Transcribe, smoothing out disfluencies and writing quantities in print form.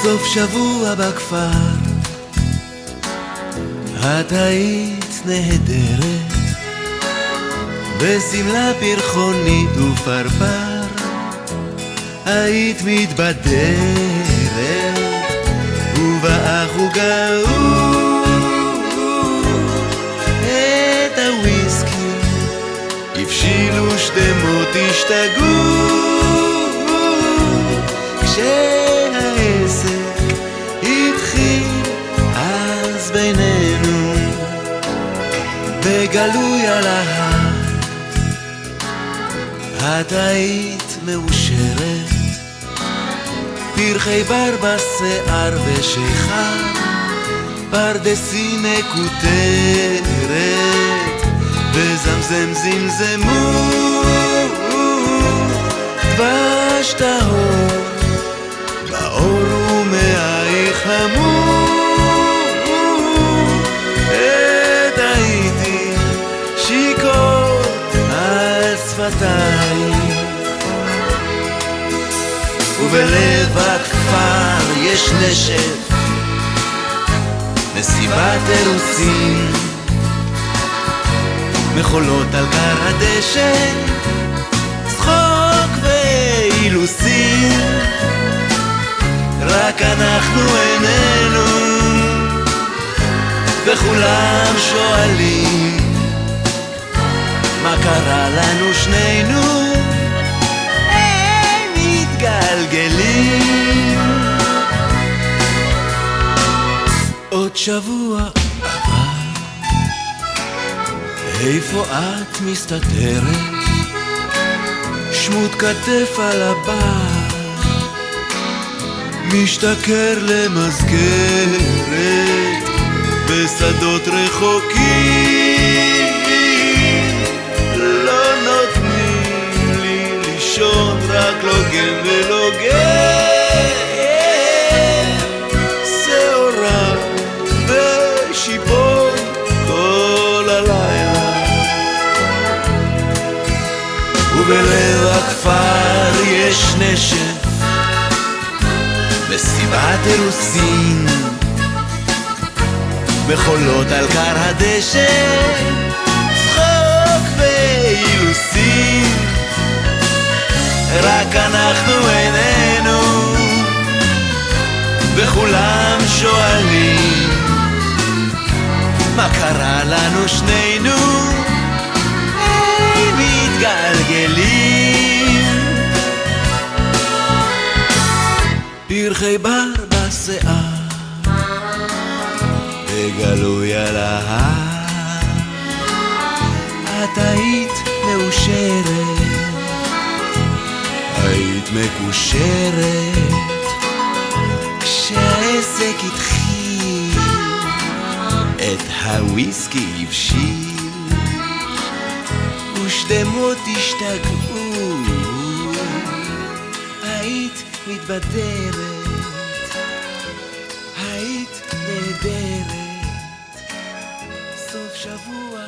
סוף שבוע בכפר, את היית נהדרת, בשמלה פרחונית ופרפר, היית מתבדרת, ובאח וגאו את הוויסקי, הבשילו שדמות השתגעו, כשהעסק התחיל אז בינינו, בגלוי על ההר, את היית מאושרת, פרחי בר בשיער ושיכר, פרדסי מקוטרת, וזמזם זמזמו דבש טהור, באור ומאייך המור, עת הייתי שיכור על שפתיים, ובלב הכפר יש נשף, מסיבת אירוסין, מחולות על קר הדשא, צחוק ואילוסין, רק אנחנו איננו, וכולם שואלים מה קרה לנו שנינו, הם מתגלגלים. עוד שבוע עבר, איפה את מסתתרת? שמות כתף על הבר, משתכר למזכרת, בשדות רחוקים, לא נותנים לי לישון, רק לוגם ולוגם, שעורה ושיפון כל הלילה, ובלב הכפר יש נשף, מסיבת אירוסין, מחולות על קר הדשא, צחוק ואילוסין, רק אנחנו איננו, וכולם שואלים מה קרה לנו שנינו, הם מתגלגלים. פרחי בר בשיער, בגלוי על ההר, את היית מאושרת, היית מקושרת, כשהעסק התחיל, את הוויסקי הבשיל, ושדמות השתגעו, היית מתבדרת, היית נהדרת, סוף שבוע